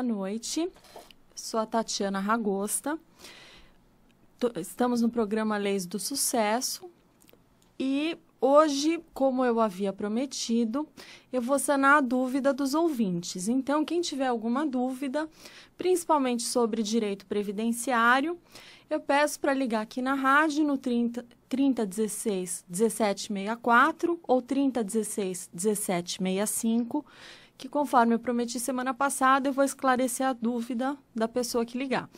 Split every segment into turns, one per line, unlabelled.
boa noite. Sou a Tatiana Ragosta. Estamos no programa Leis do Sucesso e hoje, como eu havia prometido, eu vou sanar a dúvida dos ouvintes. Então, quem tiver alguma dúvida, principalmente sobre direito previdenciário, eu peço para ligar aqui na rádio no 3016 1764 ou 3016 1765, que conforme eu prometi semana passada, eu vou esclarecer a dúvida da pessoa que ligar.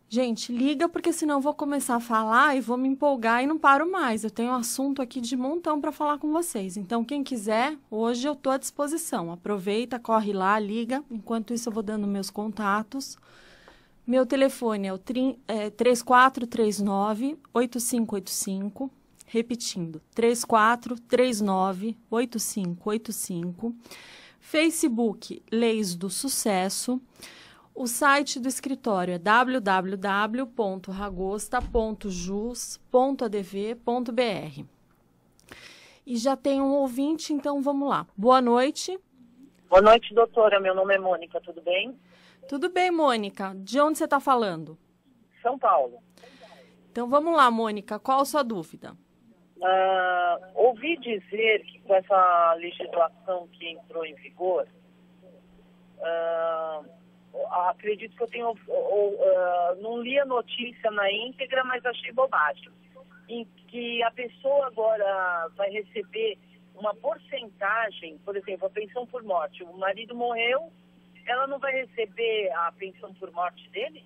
Gente, liga porque senão eu vou começar a falar e vou me empolgar e não paro mais. Eu tenho um assunto aqui de montão para falar com vocês. Então, quem quiser, hoje eu estou à disposição. Aproveita, corre lá, liga. Enquanto isso, eu vou dando meus contatos. Meu telefone é o 3439-8585. Repetindo, 3439-8585. Facebook, Leis do Sucesso. O site do escritório é www.ragosta.jus.adv.br. E já tem um ouvinte, então vamos lá. Boa noite.
Boa noite, doutora. Meu nome é Mônica, tudo bem?
Tudo bem, Mônica. De onde você está falando?
São Paulo.
Então vamos lá, Mônica. Qual a sua dúvida?
Ouvi dizer que com essa legislação que entrou em vigor, acredito que eu tenho, não li a notícia na íntegra, mas achei bobagem, em que a pessoa agora vai receber uma porcentagem, por exemplo, a pensão por morte. O marido morreu, ela não vai receber a pensão por morte dele?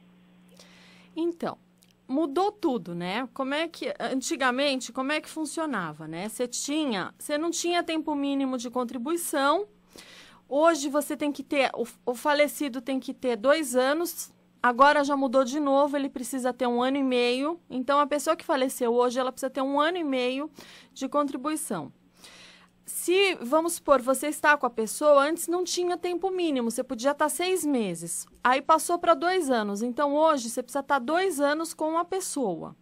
Então, mudou tudo, né? Antigamente, como é que funcionava, né? Você não tinha tempo mínimo de contribuição. Hoje você tem que ter, o falecido tem que ter 2 anos, agora já mudou de novo, ele precisa ter 1 ano e meio. Então, a pessoa que faleceu hoje, ela precisa ter 1 ano e meio de contribuição. Se, vamos supor, você está com a pessoa, antes não tinha tempo mínimo, você podia estar 6 meses. Aí passou para 2 anos, então hoje você precisa estar 2 anos com a pessoa.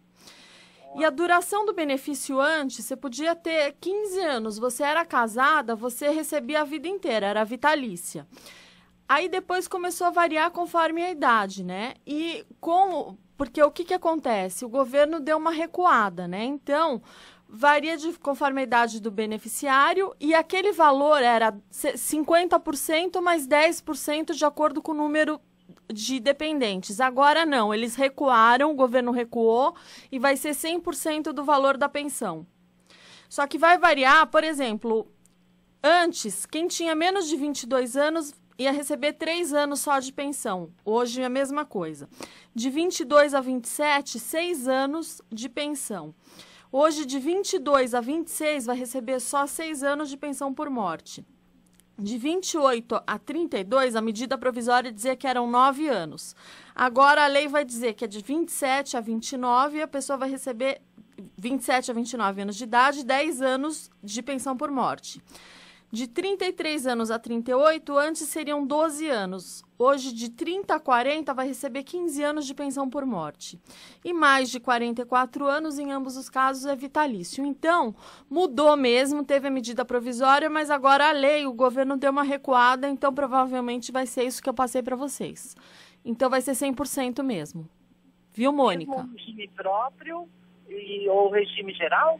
E a duração do benefício antes, você podia ter 15 anos, você era casada, você recebia a vida inteira, era vitalícia. Aí depois começou a variar conforme a idade, né? Porque o que acontece? O governo deu uma recuada, né? Então, varia conforme a idade do beneficiário e aquele valor era 50% mais 10% de acordo com o número de dependentes. Agora não, eles recuaram, o governo recuou e vai ser 100% do valor da pensão. Só que vai variar, por exemplo, antes, quem tinha menos de 22 anos ia receber 3 anos só de pensão. Hoje é a mesma coisa. De 22 a 27, 6 anos de pensão. Hoje, de 22 a 26, vai receber só 6 anos de pensão por morte. De 28 a 32, a medida provisória dizia que eram 9 anos. Agora, a lei vai dizer que é de 27 a 29 e a pessoa vai receber 27 a 29 anos de idade, 10 anos de pensão por morte. De 33 anos a 38, antes seriam 12 anos. Hoje, de 30 a 40, vai receber 15 anos de pensão por morte. E mais de 44 anos, em ambos os casos, é vitalício. Então, mudou mesmo, teve a medida provisória, mas agora a lei, o governo deu uma recuada, então provavelmente vai ser isso que eu passei para vocês. Então, vai ser 100% mesmo. Viu, Mônica?
Mesmo regime próprio ou regime geral?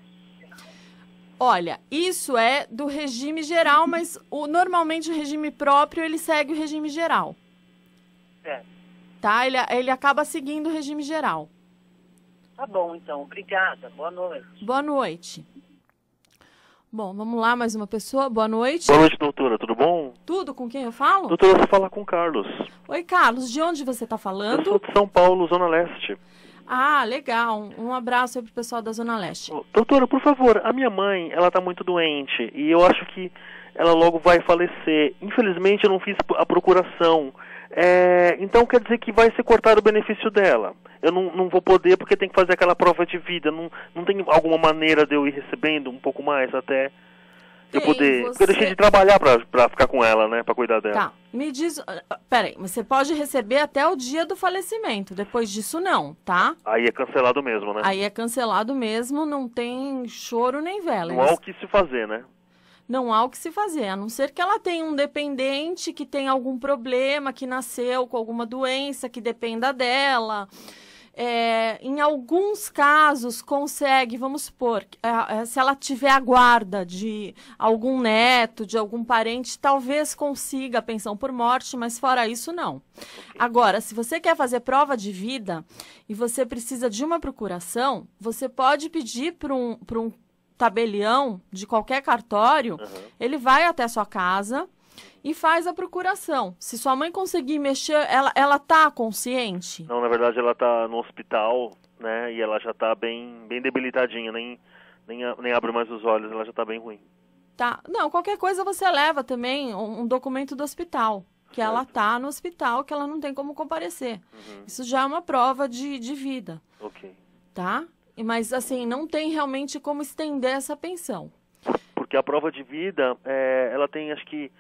Olha, isso é do regime geral, mas normalmente o regime próprio, ele segue o regime geral.
É.
Tá? Ele acaba seguindo o regime geral.
Tá bom, então. Obrigada. Boa noite.
Boa noite. Bom, vamos lá, mais uma pessoa. Boa noite.
Boa noite, doutora. Tudo bom?
Tudo, com quem eu falo?
Doutora, você fala com o Carlos.
Oi, Carlos. De onde você está falando?
Eu sou de São Paulo, Zona Leste.
Ah, legal. Um abraço aí pro pessoal da Zona Leste.
Doutora, por favor, a minha mãe, ela tá muito doente e eu acho que ela logo vai falecer. Infelizmente, eu não fiz a procuração. Então quer dizer que vai ser cortado o benefício dela. Eu não vou poder porque tem que fazer aquela prova de vida. Não tem alguma maneira de eu ir recebendo um pouco mais até eu poder... Porque eu deixei de trabalhar pra ficar com ela, né? Pra cuidar dela.
Tá, me diz... Peraí, você pode receber até o dia do falecimento. Depois disso, não, tá?
Aí é cancelado mesmo, né?
Aí é cancelado mesmo, não tem choro nem vela.
Não há o que se fazer, né?
Não há o que se fazer, a não ser que ela tenha um dependente que tem algum problema, que nasceu com alguma doença que dependa dela. Em alguns casos consegue, vamos supor, se ela tiver a guarda de algum neto, de algum parente, talvez consiga a pensão por morte, mas fora isso não. Agora, se você quer fazer prova de vida e você precisa de uma procuração, você pode pedir para um tabelião de qualquer cartório, ele vai até a sua casa e faz a procuração. Se sua mãe conseguir mexer, ela tá consciente?
Não, na verdade ela tá no hospital, né? E ela já tá bem debilitadinha, nem abre mais os olhos, ela já tá bem ruim.
Tá. Não, qualquer coisa você leva também um documento do hospital. Que ela tá no hospital, que ela não tem como comparecer. Isso já é uma prova de vida.
Ok.
Tá? Mas assim, não tem realmente como estender essa pensão.
Porque a prova de vida, ela tem acho que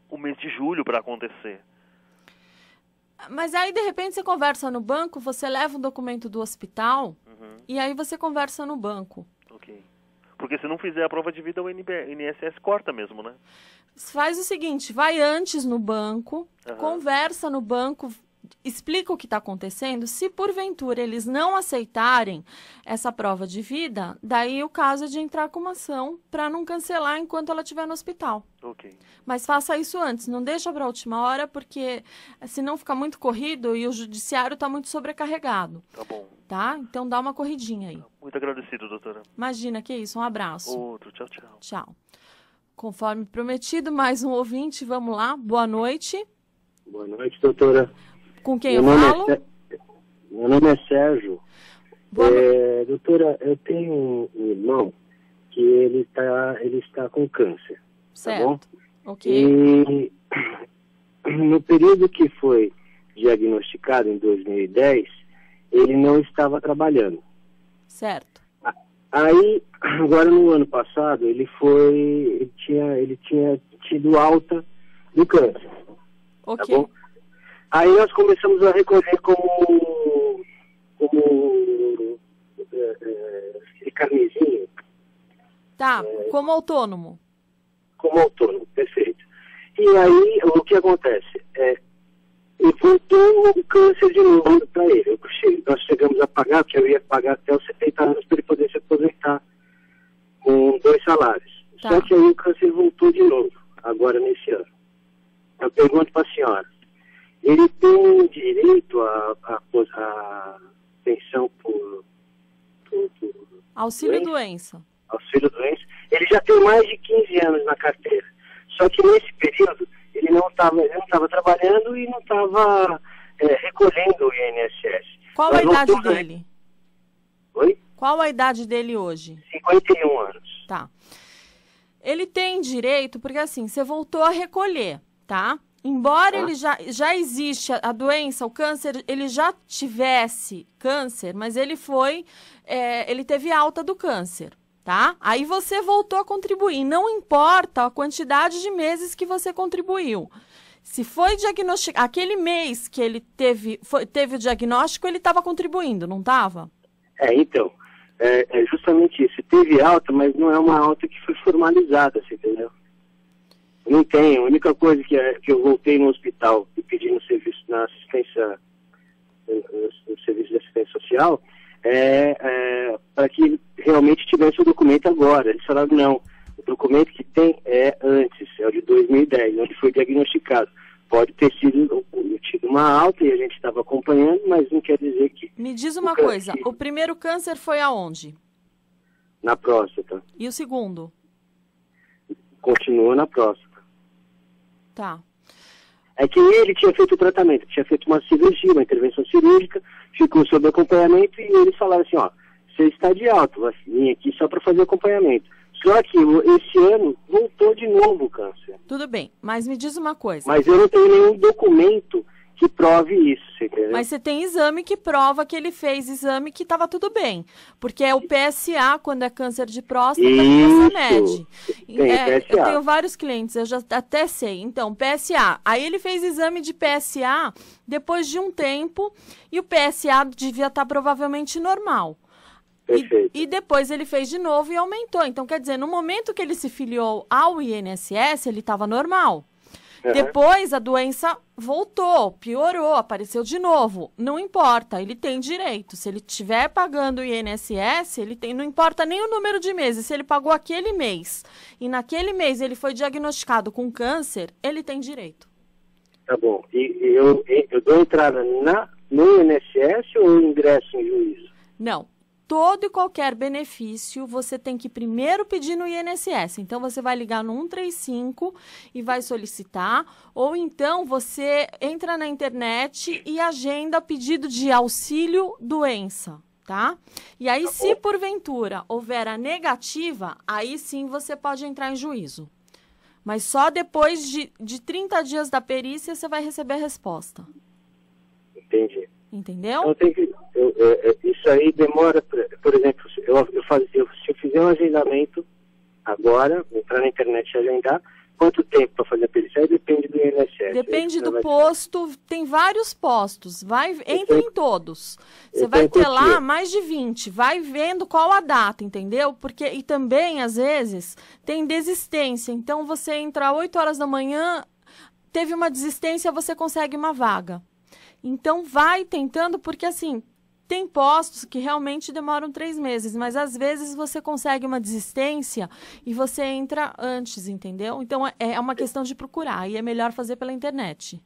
o mês de julho para acontecer.
Mas aí, de repente, você conversa no banco, você leva um documento do hospital e aí você conversa no banco.
Ok. Porque se não fizer a prova de vida, o INSS corta mesmo, né?
Faz o seguinte, vai antes no banco, conversa no banco, explica o que está acontecendo. Se, porventura, eles não aceitarem essa prova de vida, daí o caso é de entrar com uma ação para não cancelar enquanto ela estiver no hospital.
Ok.
Mas faça isso antes, não deixa para a última hora, porque senão fica muito corrido e o judiciário está muito sobrecarregado.
Tá bom.
Tá? Então dá uma corridinha aí.
Muito agradecido, doutora.
Imagina, que isso, um abraço.
Outro, tchau, tchau.
Tchau. Conforme prometido, mais um ouvinte, vamos lá. Boa noite.
Boa noite, doutora.
Com quem eu falo?
Meu nome é Sérgio. Doutora, eu tenho um irmão que ele está com câncer.
Certo.
Tá bom?
Ok.
E no período que foi diagnosticado, em 2010, ele não estava trabalhando.
Certo.
Aí, agora no ano passado, ele tinha tido alta do câncer.
Ok.
Tá bom? Aí nós começamos a recolher como carnezinho.
Tá, como autônomo.
Como autônomo, perfeito. E aí, o que acontece? E voltou o câncer de novo para ele. Nós chegamos a pagar, porque eu ia pagar até os 70 anos para ele poder se aposentar com 2 salários.
Tá.
Só que aí o câncer voltou de novo, agora nesse ano. Eu pergunto para a senhora, ele tem direito a pensão por
Auxílio doença.
Auxílio doença? Ele já tem mais de 15 anos na carteira. Só que nesse período ele não estava trabalhando e não estava recolhendo o INSS.
Qual a idade dele?
Oi?
Qual a idade dele hoje?
51 anos.
Tá. Ele tem direito, porque assim, você voltou a recolher, tá? Embora ele já existe a doença, o câncer, ele já tivesse câncer, mas ele teve alta do câncer, tá? Aí você voltou a contribuir, não importa a quantidade de meses que você contribuiu. Se foi diagnosticado, aquele mês que ele teve o diagnóstico, ele estava contribuindo, não estava?
Então, é justamente isso. Teve alta, mas não é uma alta que foi formalizada, você entendeu? Não tem. A única coisa que eu voltei no hospital e pedi no serviço, no serviço de assistência social, para que ele realmente tivesse o documento agora. Eles falaram, não, o documento que tem é antes, é o de 2010, onde foi diagnosticado. Pode ter tido uma alta e a gente estava acompanhando, mas não quer dizer que...
Me diz uma coisa, o primeiro câncer foi aonde?
Na próstata.
E o segundo?
Continua na próstata.
Tá.
É que ele tinha feito o tratamento, tinha feito uma cirurgia, uma intervenção cirúrgica, ficou sob acompanhamento e eles falaram assim, ó, você está de alta, vai vir aqui só para fazer acompanhamento. Só que esse ano voltou de novo o câncer.
Tudo bem, mas me diz uma coisa.
Mas eu não tenho nenhum documento que prove isso, você entendeu?
Mas você tem exame que prova que ele fez exame que estava tudo bem. Porque é o PSA, quando é câncer de próstata, que você mede.
PSA.
Eu tenho vários clientes, eu já até sei. Então, PSA. Aí ele fez exame de PSA depois de um tempo e o PSA devia estar provavelmente normal.
Perfeito.
E depois ele fez de novo e aumentou. Então, quer dizer, no momento que ele se filiou ao INSS, ele estava normal.
Uhum.
Depois a doença voltou, piorou, apareceu de novo. Não importa, ele tem direito. Se ele estiver pagando o INSS, ele tem, não importa nem o número de meses. Se ele pagou aquele mês e naquele mês ele foi diagnosticado com câncer, ele tem direito.
Tá bom. E eu dou entrada no INSS ou ingresso em juízo?
Não. Todo e qualquer benefício você tem que primeiro pedir no INSS. Então, você vai ligar no 135 e vai solicitar. Ou então, você entra na internet e agenda pedido de auxílio doença, tá? E aí, se porventura houver a negativa, aí sim você pode entrar em juízo. Mas só depois de 30 dias da perícia você vai receber a resposta.
Entendi.
Entendeu?
Então, isso aí demora, por exemplo, se eu fizer um agendamento agora, entrar na internet e agendar, quanto tempo para fazer a perícia? Aí depende do INSS.
Depende do posto, tem vários postos, entra em todos. Você vai ter lá mais de 20, vai vendo qual a data, entendeu? E também, às vezes, tem desistência, então você entra às 8 horas da manhã, teve uma desistência, você consegue uma vaga. Então, vai tentando, porque assim, tem postos que realmente demoram 3 meses, mas às vezes você consegue uma desistência e você entra antes, entendeu? Então, é uma questão de procurar e é melhor fazer pela internet.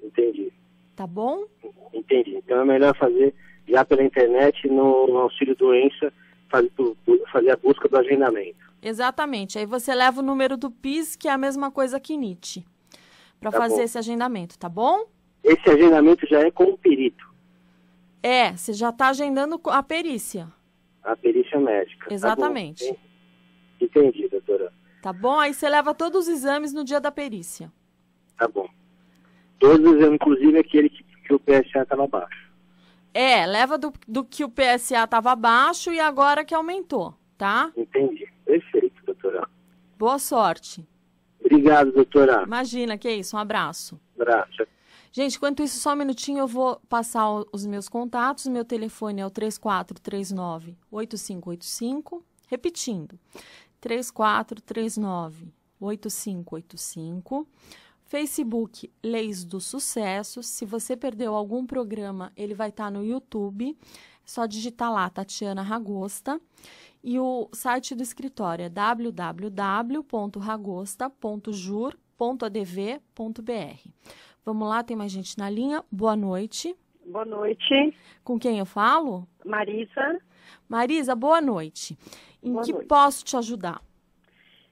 Entendi.
Tá bom?
Entendi. Então, é melhor fazer já pela internet, no auxílio doença, fazer a busca do agendamento.
Exatamente. Aí você leva o número do PIS, que é a mesma coisa que NIT, para fazer esse agendamento, tá bom?
Esse agendamento já é com o perito.
Você já está agendando a perícia.
A perícia médica.
Exatamente.
Tá. Entendi, doutora.
Tá bom? Aí você leva todos os exames no dia da perícia.
Tá bom. Todos os exames, inclusive aquele que o PSA estava baixo.
Leva do que o PSA estava baixo e agora que aumentou, tá?
Entendi. Perfeito, doutora.
Boa sorte.
Obrigado, doutora.
Imagina, que isso. Um abraço.
Abraço.
Gente, enquanto isso, só um minutinho, eu vou passar os meus contatos. Meu telefone é o 3439-8585. Repetindo, 3439-8585. Facebook, Leis do Sucesso. Se você perdeu algum programa, ele vai estar no YouTube. É só digitar lá, Tatiana Ragosta. E o site do escritório é www.ragosta.jur.adv.br. Vamos lá, tem mais gente na linha. Boa noite.
Boa noite.
Com quem eu falo?
Marisa.
Marisa, boa noite. Em que posso te ajudar?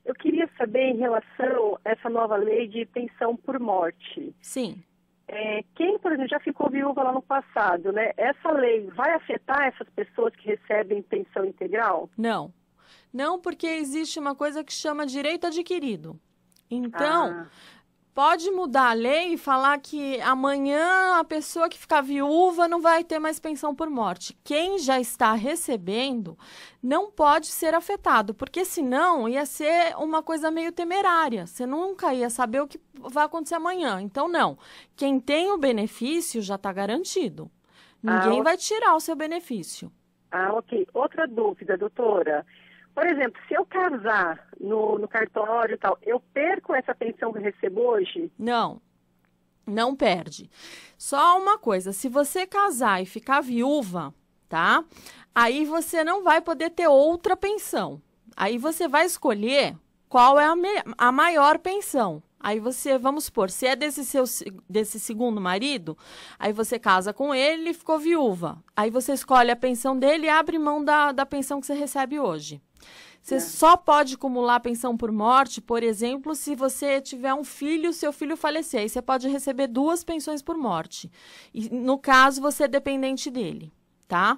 Eu queria saber em relação a essa nova lei de pensão por morte.
Sim.
Quem, por exemplo, já ficou viúva lá no passado, né? Essa lei vai afetar essas pessoas que recebem pensão integral?
Não. Não, porque existe uma coisa que chama direito adquirido. Então... Pode mudar a lei e falar que amanhã a pessoa que ficar viúva não vai ter mais pensão por morte. Quem já está recebendo não pode ser afetado, porque senão ia ser uma coisa meio temerária. Você nunca ia saber o que vai acontecer amanhã. Então, não. Quem tem o benefício já está garantido. Ninguém vai tirar o seu benefício.
Ok. Outra dúvida, doutora. Por exemplo, se eu casar no cartório e tal, eu perco essa pensão que eu recebo hoje?
Não, não perde. Só uma coisa, se você casar e ficar viúva, tá? Aí você não vai poder ter outra pensão. Aí você vai escolher qual é a maior pensão. Aí você, vamos supor, se é desse segundo marido, aí você casa com ele e ficou viúva. Aí você escolhe a pensão dele e abre mão da pensão que você recebe hoje. Você só pode acumular pensão por morte, por exemplo, se você tiver um filho e seu filho falecer. Aí você pode receber 2 pensões por morte. E, no caso, você é dependente dele, tá?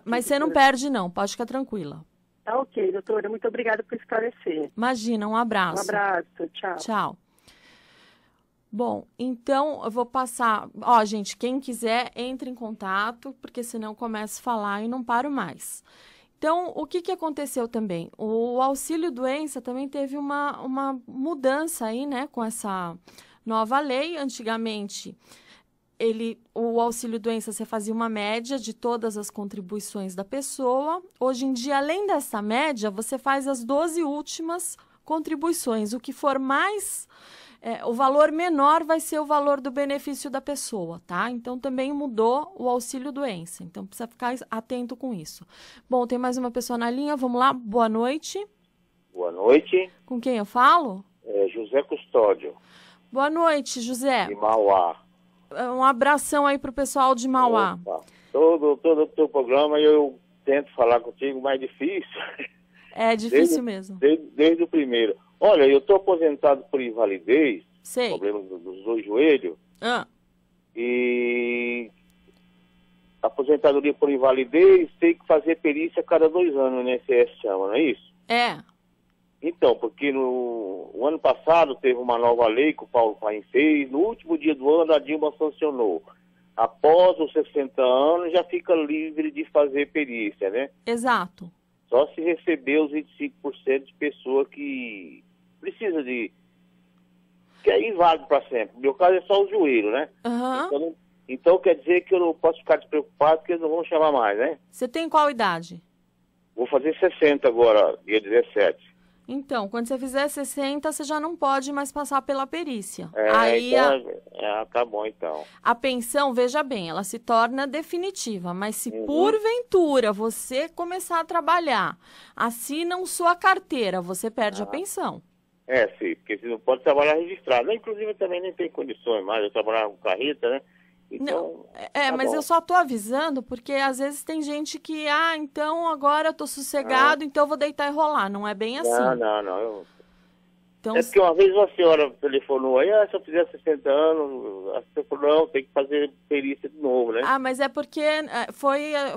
Mas você não perde, não. Pode ficar tranquila.
Tá ok, doutora. Muito obrigada por esclarecer.
Imagina, um abraço.
Um abraço. Tchau.
Tchau. Bom, então eu vou passar... gente, quem quiser, entre em contato, porque senão eu começo a falar e não paro mais. Então, o que aconteceu também? O auxílio-doença também teve uma mudança aí, né, com essa nova lei. Antigamente, o auxílio-doença, você fazia uma média de todas as contribuições da pessoa. Hoje em dia, além dessa média, você faz as 12 últimas contribuições. O que for mais, o valor menor vai ser o valor do benefício da pessoa, tá? Então, também mudou o auxílio-doença. Então, precisa ficar atento com isso. Bom, tem mais uma pessoa na linha. Vamos lá. Boa noite.
Boa noite.
Com quem eu falo?
José Custódio.
Boa noite, José.
De Mauá.
Um abração aí pro pessoal de Mauá.
Opa. Todo o teu programa eu tento falar contigo, mas é difícil.
É difícil mesmo.
Desde o primeiro. Olha, eu estou aposentado por invalidez,
Sei.
problema dos dois joelhos, e aposentadoria por invalidez tem que fazer perícia a cada 2 anos, né? INSS chama, não é isso?
É.
Então, porque no ano passado teve uma nova lei que o Paulo Paim fez, no último dia do ano a Dilma sancionou. Após os 60 anos já fica livre de fazer perícia, né?
Exato.
Só se receber os 25% de pessoa que precisa de... que é inválido para sempre. No meu caso é só o joelho, né? Então quer dizer que eu não posso ficar despreocupado porque eles não vão chamar mais, né?
Você tem qual idade?
Vou fazer 60 agora, dia 17.
Então, quando você fizer 60, você já não pode mais passar pela perícia.
Tá bom, então.
A pensão, veja bem, ela se torna definitiva, mas se porventura você começar a trabalhar, assinam sua carteira, você perde a pensão.
Sim, porque você não pode trabalhar registrado. Inclusive, eu também nem tenho condições mais, eu trabalhar com carreta, né? Então,
não, mas eu só tô avisando porque às vezes tem gente que, então agora eu tô sossegado, então eu vou deitar e rolar. Não é bem assim.
Não.
Então,
é porque uma vez uma senhora telefonou aí, se eu fizer 60 anos, a senhora falou, não, tem que fazer perícia de novo, né?
Mas é porque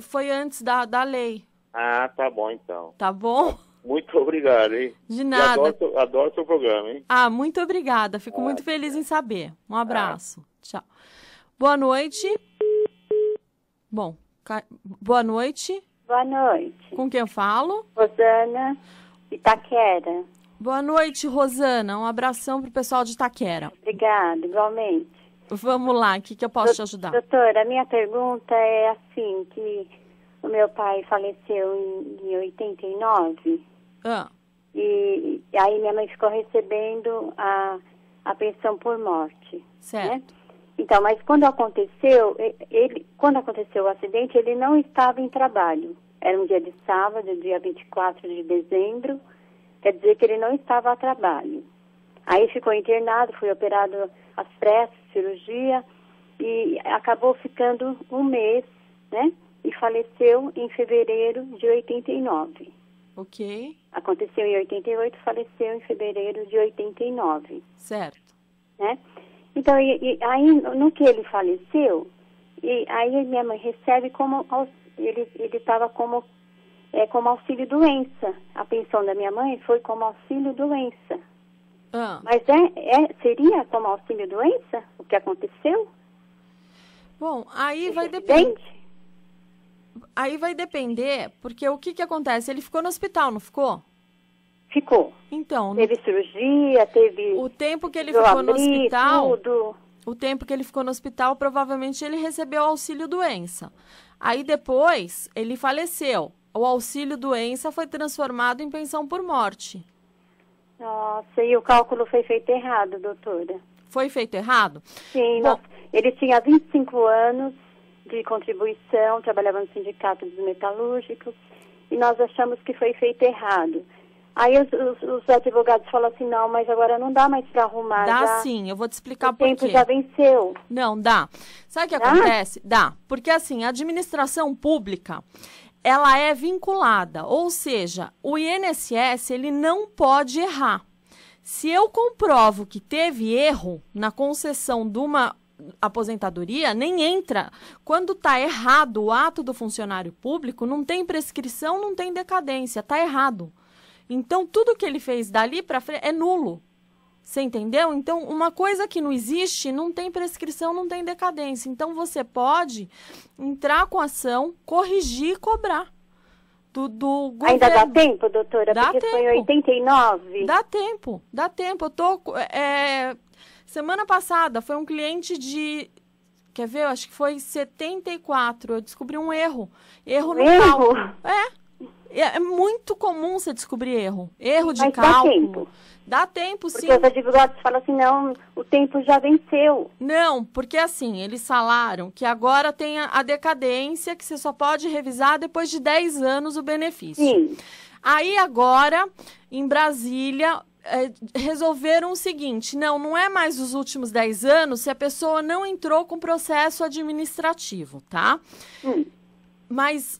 foi antes da lei.
Tá bom então.
Tá bom?
Muito obrigado, hein?
De nada.
Adoro seu programa, hein?
Muito obrigada. Fico muito feliz em saber. Um abraço. Tchau. Boa noite. Bom, boa noite.
Boa noite.
Com quem eu falo?
Rosana, Itaquera.
Boa noite, Rosana. Um abração pro pessoal de Itaquera.
Obrigada, igualmente.
Vamos lá, o que eu posso te ajudar?
Doutora, a minha pergunta é assim, que o meu pai faleceu em 89. E aí minha mãe ficou recebendo a pensão por morte.
Certo.
Né? Então, mas quando aconteceu o acidente, ele não estava em trabalho. Era um dia de sábado, dia 24 de dezembro, quer dizer que ele não estava a trabalho. Aí ficou internado, foi operado às pressas, cirurgia, e acabou ficando 1 mês, né? E faleceu em fevereiro de 89.
Ok.
Aconteceu em 88, faleceu em fevereiro de 89.
Certo.
Né? Então, aí no que ele faleceu, aí minha mãe recebe como, ele estava como auxílio-doença. A pensão da minha mãe foi como auxílio-doença. Mas seria como auxílio-doença o que aconteceu?
Bom, aí vai depender. Aí vai depender, porque o que acontece? Ele ficou no hospital, não ficou?
Ficou.
Então,
teve cirurgia, teve...
O tempo que ele ficou no hospital...
Tudo.
O tempo que ele ficou no hospital, provavelmente ele recebeu auxílio-doença. Aí depois, ele faleceu. O auxílio-doença foi transformado em pensão por morte.
Nossa, e o cálculo foi feito errado, doutora.
Foi feito errado?
Sim, ele tinha 25 anos de contribuição, trabalhava no Sindicato dos Metalúrgicos, e nós achamos que foi feito errado. Aí os advogados falam assim, não, mas agora não dá mais para arrumar.
Dá sim, eu vou te explicar por quê.
O tempo já venceu.
Não, dá. Sabe o que acontece? Dá. Porque assim, a administração pública, ela é vinculada, ou seja, o INSS, ele não pode errar. Se eu comprovo que teve erro na concessão de uma aposentadoria, nem entra. Quando está errado o ato do funcionário público, não tem prescrição, não tem decadência, está errado. Então, tudo que ele fez dali para frente é nulo. Você entendeu? Então, uma coisa que não existe, não tem prescrição, não tem decadência. Então, você pode entrar com ação, corrigir e cobrar do governo.
Ainda dá tempo, doutora?
Dá
porque
tempo.
Foi em 89?
Dá tempo, dá tempo. Eu tô... semana passada, foi um cliente quer ver? Eu acho que foi em 74, eu descobri um erro. Erro no cálculo. É muito comum você descobrir erro. Erro de cálculo. Dá tempo, sim.
Porque os advogados falam assim, não, o tempo já venceu.
Não, porque assim, eles falaram que agora tem a decadência, que você só pode revisar depois de 10 anos o benefício.
Sim.
Aí agora, em Brasília, resolveram o seguinte, não é mais os últimos 10 anos se a pessoa não entrou com processo administrativo, tá? Mas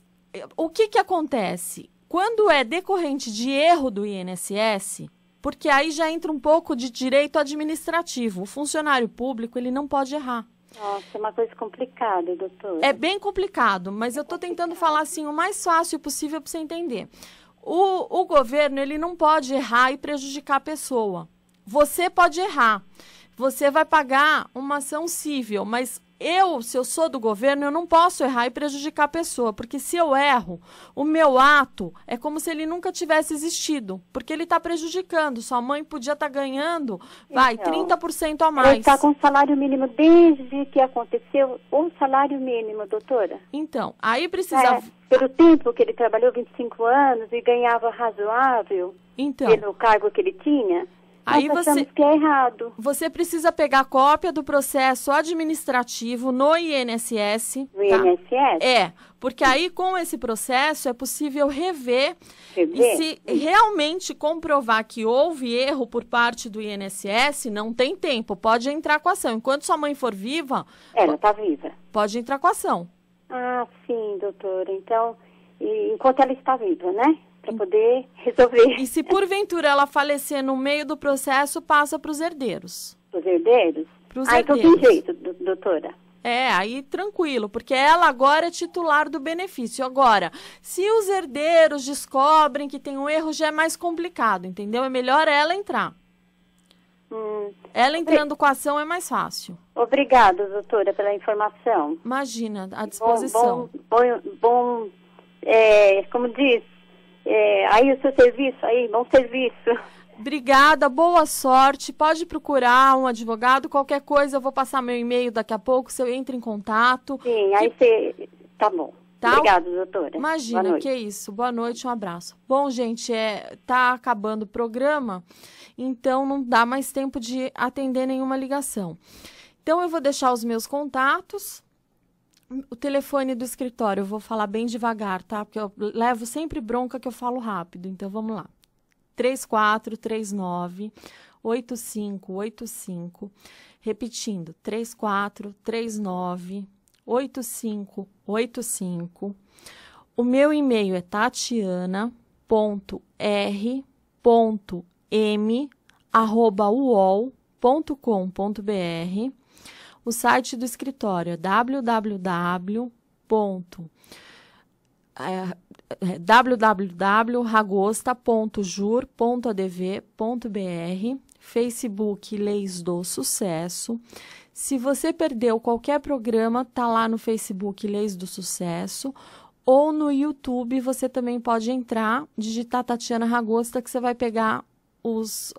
o que acontece? Quando é decorrente de erro do INSS, porque aí já entra um pouco de direito administrativo. O funcionário público, ele não pode errar.
Nossa, é uma coisa complicada, doutor.
É bem complicado, mas eu estou tentando falar assim o mais fácil possível para você entender. O governo, ele não pode errar e prejudicar a pessoa. Você pode errar. Você vai pagar uma ação civil, mas se eu sou do governo, eu não posso errar e prejudicar a pessoa, porque se eu erro, o meu ato é como se ele nunca tivesse existido, porque ele está prejudicando. Sua mãe podia estar ganhando, 30% a mais.
Ele está com salário mínimo desde que aconteceu o salário mínimo, doutora.
Então, aí precisa...
Pelo tempo que ele trabalhou, 25 anos, e ganhava razoável, pelo cargo que ele tinha...
Aí
nós achamos que é errado.
Você precisa pegar cópia do processo administrativo no INSS.
No INSS?
Porque aí com esse processo é possível rever? E se realmente comprovar que houve erro por parte do INSS, não tem tempo, pode entrar com a ação. Enquanto sua mãe for viva...
Ela está viva.
Pode entrar com a ação.
Ah, sim, doutora. Então, enquanto ela está viva, né? Para poder resolver.
E se porventura ela falecer no meio do processo, passa para os herdeiros.
Os herdeiros?
Pros
então
herdeiros.
tem jeito, doutora.
Aí tranquilo, porque ela agora é titular do benefício. Agora, se os herdeiros descobrem que tem um erro, já é mais complicado, entendeu? É melhor ela entrar. Ela entrando com a ação é mais fácil.
Obrigada, doutora, pela informação.
Imagina, à disposição.
Como diz, aí o seu serviço, bom serviço.
Obrigada, boa sorte. Pode procurar um advogado. Qualquer coisa, eu vou passar meu e-mail daqui a pouco. Você entra em contato.
Sim, aí você... Tá bom. Tá? Obrigada, doutora.
Imagina, que é isso. Boa noite, um abraço. Bom, gente, tá acabando o programa, então não dá mais tempo de atender nenhuma ligação. Então, eu vou deixar os meus contatos. O telefone do escritório, eu vou falar bem devagar, tá? Porque eu levo sempre bronca que eu falo rápido. Então, vamos lá. 3439-8585. Repetindo, 3439-8585. O meu e-mail é tatiana.r.m@uol.com.br. O site do escritório é www.ragosta.jur.adv.br. Facebook Leis do Sucesso. Se você perdeu qualquer programa, tá lá no Facebook Leis do Sucesso. Ou no YouTube, você também pode entrar, digitar Tatiana Ragosta, que você vai pegar os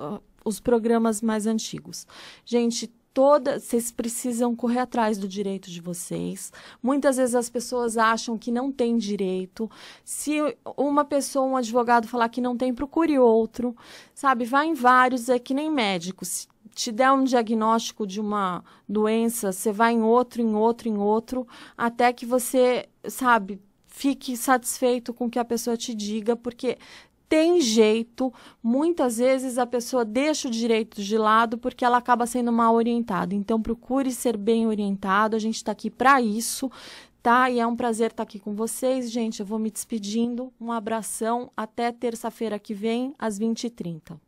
programas mais antigos. Gente, vocês precisam correr atrás do direito de vocês. Muitas vezes as pessoas acham que não tem direito. Se uma pessoa, um advogado falar que não tem, procure outro, sabe? Vai em vários, é que nem médico. Se te der um diagnóstico de uma doença, você vai em outro, até que você, sabe, fique satisfeito com o que a pessoa te diga, porque... tem jeito, muitas vezes a pessoa deixa o direito de lado porque ela acaba sendo mal orientada. Então, procure ser bem orientado, a gente está aqui para isso, tá? E é um prazer estar aqui com vocês, gente. Eu vou me despedindo, um abração, até terça-feira que vem, às 20h30.